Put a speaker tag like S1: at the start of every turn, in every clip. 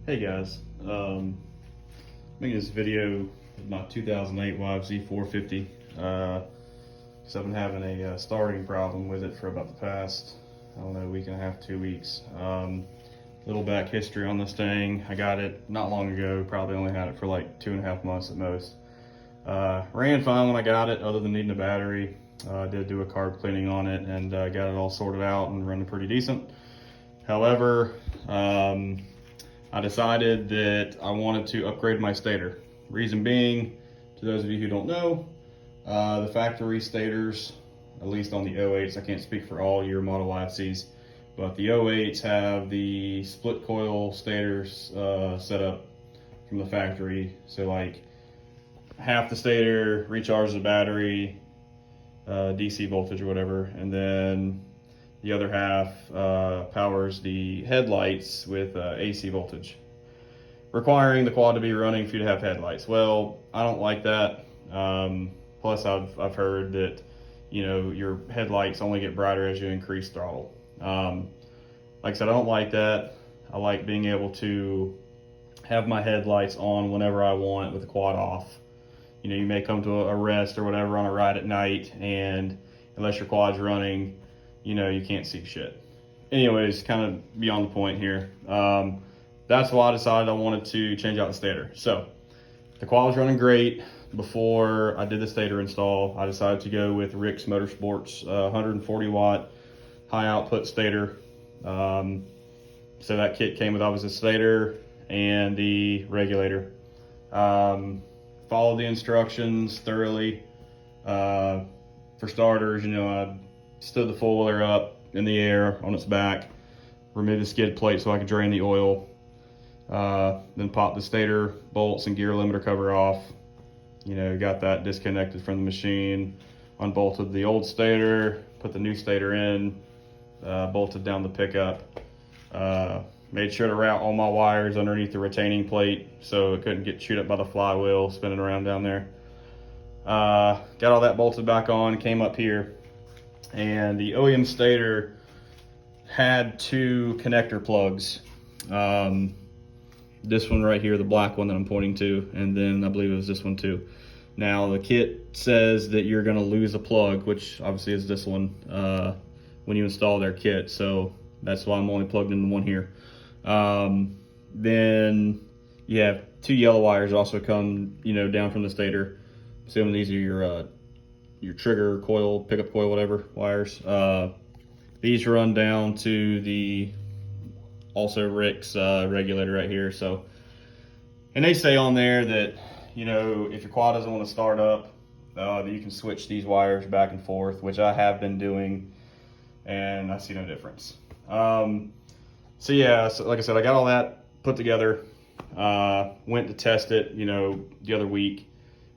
S1: Hey guys, making this video with my 2008 YFZ450 because I've been having a starting problem with it for about the past, I don't know, week and a half, 2 weeks. Little back history on this thing. I got it not long ago, probably only had it for like 2.5 months at most. Ran fine when I got it, other than needing a battery. I did do a carb cleaning on it and got it all sorted out and running pretty decent. However, I decided that I wanted to upgrade my stator. Reason being, to those of you who don't know, the factory stators, at least on the 08s, I can't speak for all your model YFCs, but the 08s have the split coil stators set up from the factory. So like half the stator recharges the battery, DC voltage or whatever, and then the other half powers the headlights with AC voltage, requiring the quad to be running for you to have headlights. Well, I don't like that. Plus, I've heard that, you know, your headlights only get brighter as you increase throttle. Like I said, I don't like that. I like being able to have my headlights on whenever I want with the quad off. You know, you may come to a rest or whatever on a ride at night, and unless your quad's running, you know, you can't see shit. Anyways, kind of beyond the point here. That's why I decided I wanted to change out the stator. So the quad was running great before I did the stator install. I decided to go with Ricks Motorsports 140 watt high output stator. So that kit came with obviously the stator and the regulator. Followed the instructions thoroughly. For starters, you know, I stood the four-wheeler up in the air on its back, removed the skid plate so I could drain the oil, then popped the stator bolts and gear limiter cover off. You know, got that disconnected from the machine, unbolted the old stator, put the new stator in, bolted down the pickup, made sure to route all my wires underneath the retaining plate so it couldn't get chewed up by the flywheel spinning around down there. Got all that bolted back on, came up here, and the OEM stator had two connector plugs. This one right here, the black one that I'm pointing to, and then I believe it was this one too. Now the kit says that you're gonna lose a plug, which obviously is this one, when you install their kit. So that's why I'm only plugged into one here. Then you have two yellow wires also come, you know, down from the stator. Assuming these are your trigger coil, pickup coil, whatever wires. These run down to the also Ricks regulator right here. So, and they say on there that, you know, if your quad doesn't want to start up, that you can switch these wires back and forth, which I have been doing, and I see no difference. So yeah, so like I said, I got all that put together. Went to test it, you know, the other week.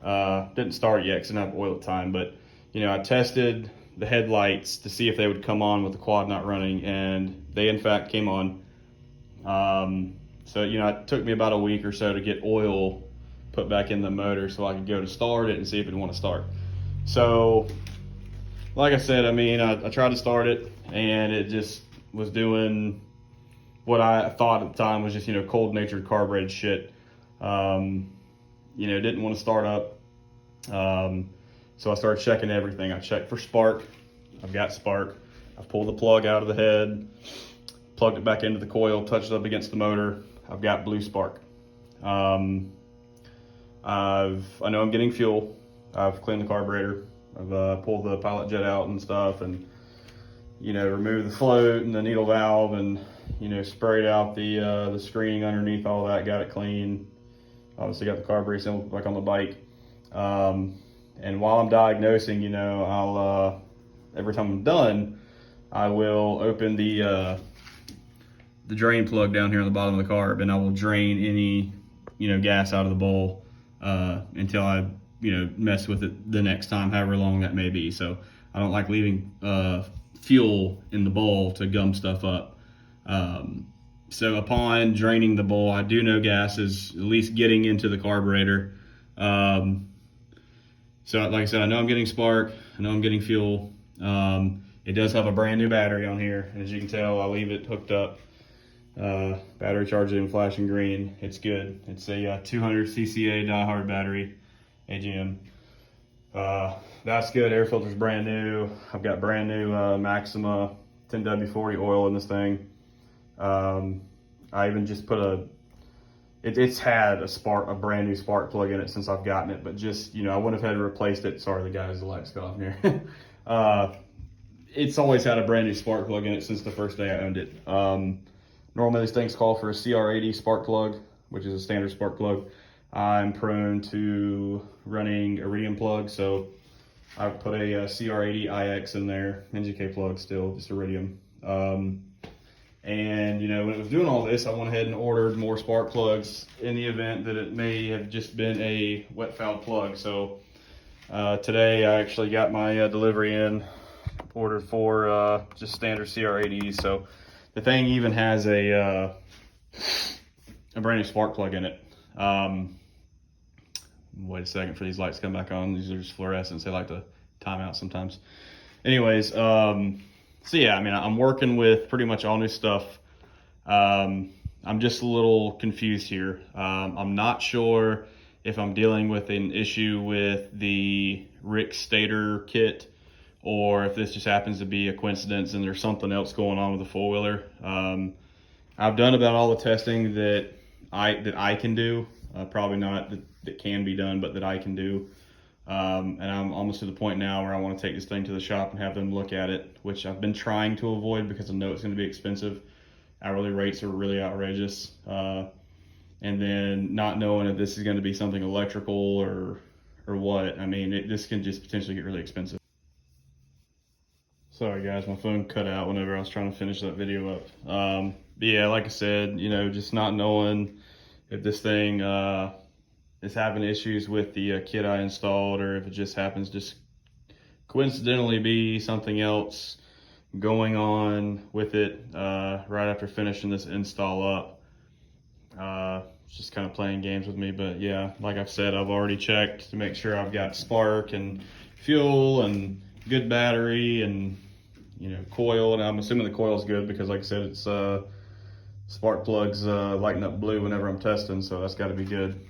S1: Didn't start yet because I didn't have oil at the time, but you know, I tested the headlights to see if they would come on with the quad not running, and they in fact came on. So you know, it took me about a week or so to get oil put back in the motor so I could go to start it and see if it'd want to start. So like I said, I mean, I tried to start it and it just was doing what I thought at the time was just, you know, cold natured carbureted shit. You know, didn't want to start up. So I started checking everything. I checked for spark. I've got spark. I've pulled the plug out of the head, plugged it back into the coil, touched it up against the motor. I've got blue spark. I know I'm getting fuel. I've cleaned the carburetor. I've pulled the pilot jet out and stuff, and you know, removed the float and the needle valve, and you know, sprayed out the screening underneath all that. Got it clean. Obviously got the carburetor assembled back on the bike. And while I'm diagnosing, you know, I'll every time I'm done, I will open the drain plug down here on the bottom of the carb, and I will drain any, you know, gas out of the bowl until I, you know, mess with it the next time, however long that may be. So I don't like leaving fuel in the bowl to gum stuff up. So upon draining the bowl, I do know gas is at least getting into the carburetor. So like I said, I know I'm getting spark, I know I'm getting fuel. It does have a brand new battery on here. As you can tell, I leave it hooked up. Battery charger and flashing green. It's good. It's a 200 CCA diehard battery, AGM. That's good. Air filter's brand new. I've got brand new Maxima 10W40 oil in this thing. I even just put it's had a brand new spark plug in it since I've gotten it, but just, I wouldn't have had to replace it. Sorry, the guys, the lights got off here. It's always had a brand new spark plug in it since the first day I owned it. Normally these things call for a CR80 spark plug, which is a standard spark plug. I'm prone to running iridium plug, so I've put a CR80 IX in there, NGK plug still, just iridium. And when it was doing all this, I went ahead and ordered more spark plugs in the event that it may have just been a wet fouled plug. So today I actually got my delivery in, ordered for just standard CR80s. So the thing even has a brand new spark plug in it. Wait a second for these lights to come back on. These are just fluorescents. They like to time out sometimes. Anyways, so yeah, I'm working with pretty much all new stuff. I'm just a little confused here. I'm not sure if I'm dealing with an issue with the Ricks Stator kit, or if this just happens to be a coincidence and there's something else going on with the four-wheeler. I've done about all the testing that I can do. Probably not that can be done, but that I can do. And I'm almost to the point now where I want to take this thing to the shop and have them look at it, which I've been trying to avoid because I know it's going to be expensive. Hourly rates are really outrageous. And then not knowing if this is going to be something electrical or what. This can just potentially get really expensive. Sorry guys, my phone cut out whenever I was trying to finish that video up. But yeah, like I said, just not knowing if this thing is having issues with the kit I installed, or if it just happens just coincidentally be something else going on with it right after finishing this install up. It's just kind of playing games with me, but yeah, like I've said, I've already checked to make sure I've got spark and fuel and good battery and coil, and I'm assuming the coil's good because like I said, it's spark plugs lighting up blue whenever I'm testing, so that's got to be good.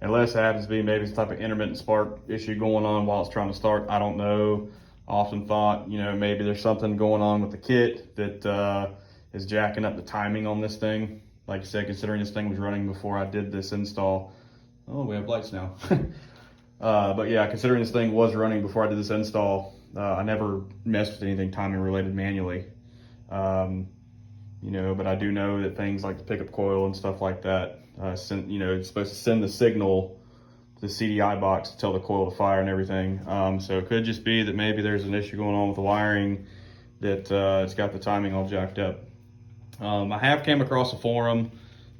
S1: Unless it happens to be maybe some type of intermittent spark issue going on while it's trying to start, I don't know. I often thought maybe there's something going on with the kit that is jacking up the timing on this thing. Like I said, considering this thing was running before I did this install. Oh, we have lights now. But yeah, considering this thing was running before I did this install, I never messed with anything timing related manually. But I do know that things like the pickup coil and stuff like that, it's supposed to send the signal to the CDI box to tell the coil to fire and everything. So it could just be that maybe there's an issue going on with the wiring that it's got the timing all jacked up. I have came across a forum.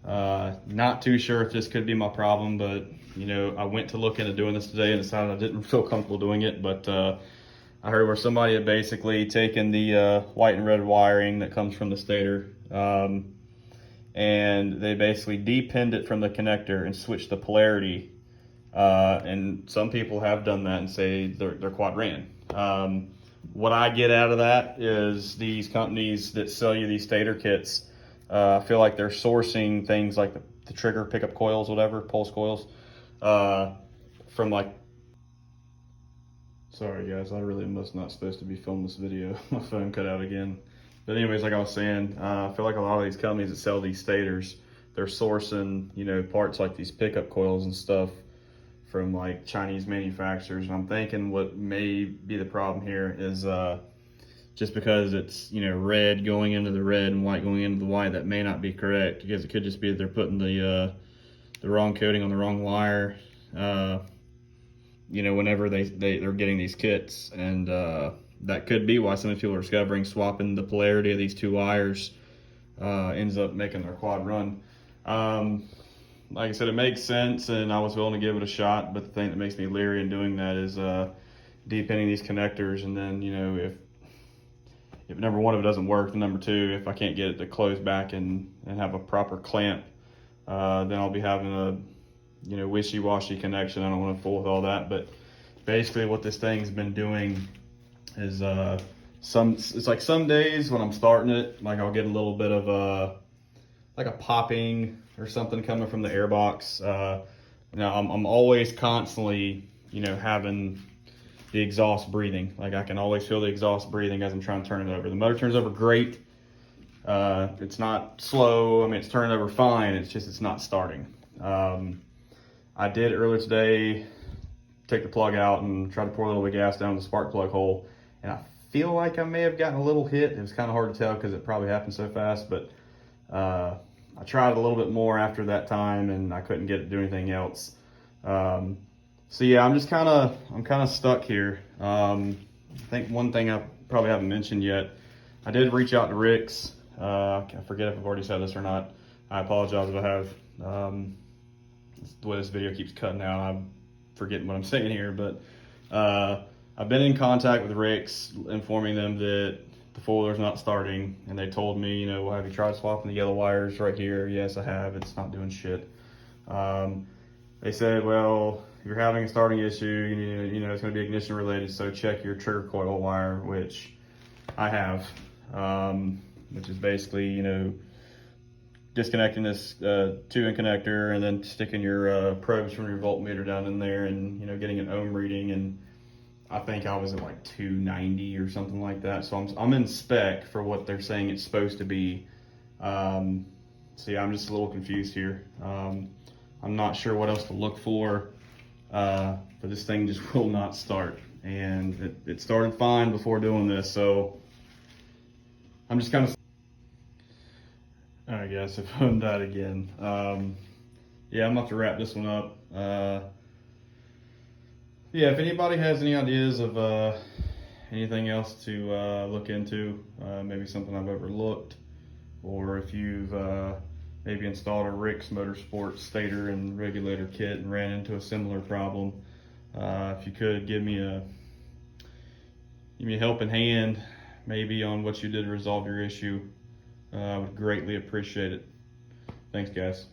S1: Not too sure if this could be my problem, but I went to look into doing this today and decided I didn't feel comfortable doing it. But I heard where somebody had basically taken the white and red wiring that comes from the stator, and they basically depinned it from the connector and switched the polarity. And some people have done that and say they're quad ran. What I get out of that is these companies that sell you these stator kits, I feel like they're sourcing things like the trigger pickup coils, whatever, pulse coils, from like, sorry guys, I really was not supposed to be filming this video. My phone cut out again. But anyways, like I was saying, I feel like a lot of these companies that sell these stators, they're sourcing, parts like these pickup coils and stuff from like Chinese manufacturers. And I'm thinking what may be the problem here is just because it's, red going into the red and white going into the white, that may not be correct, because it could just be that they're putting the wrong coating on the wrong wire, whenever they're getting these kits. And that could be why some people are discovering swapping the polarity of these two wires ends up making their quad run. Like I said, it makes sense, and I was willing to give it a shot, but the thing that makes me leery in doing that is depinning these connectors, and then, if number one, if it doesn't work, then number two, if I can't get it to close back and have a proper clamp, then I'll be having a, wishy-washy connection. I don't want to fool with all that, but basically what this thing's been doing is it's like some days when I'm starting it, like I'll get a little bit of like a popping or something coming from the airbox. I'm always constantly, having the exhaust breathing. Like I can always feel the exhaust breathing as I'm trying to turn it over. The motor turns over great. It's not slow. I mean, it's turning over fine. It's just, it's not starting. I did earlier today take the plug out and try to pour a little bit of gas down the spark plug hole. And I feel like I may have gotten a little hit. It was kind of hard to tell because it probably happened so fast, but I tried a little bit more after that time and I couldn't get it to do anything else. So yeah, I'm kind of stuck here. I think one thing I probably haven't mentioned yet, I did reach out to Ricks. I forget if I've already said this or not. I apologize if I have. The way this video keeps cutting out, I'm forgetting what I'm saying here, but I've been in contact with Ricks, informing them that the foiler's not starting, and they told me, well, have you tried swapping the yellow wires right here? Yes, I have. It's not doing shit. They said, well, if you're having a starting issue, it's going to be ignition related, so check your trigger coil wire, which I have, which is basically, disconnecting this 2-in connector and then sticking your probes from your voltmeter down in there and, getting an ohm reading. And I think I was at like 290 or something like that. So I'm in spec for what they're saying it's supposed to be. So yeah, I'm just a little confused here. I'm not sure what else to look for, but this thing just will not start. And it started fine before doing this. So I'm just kind of, all right guys, if I'm died again. Yeah, I'm about to wrap this one up. Yeah, if anybody has any ideas of anything else to look into, maybe something I've overlooked, or if you've maybe installed a Ricks Motorsports Stator and Regulator kit and ran into a similar problem, if you could give me a helping hand, maybe on what you did to resolve your issue, I would greatly appreciate it. Thanks, guys.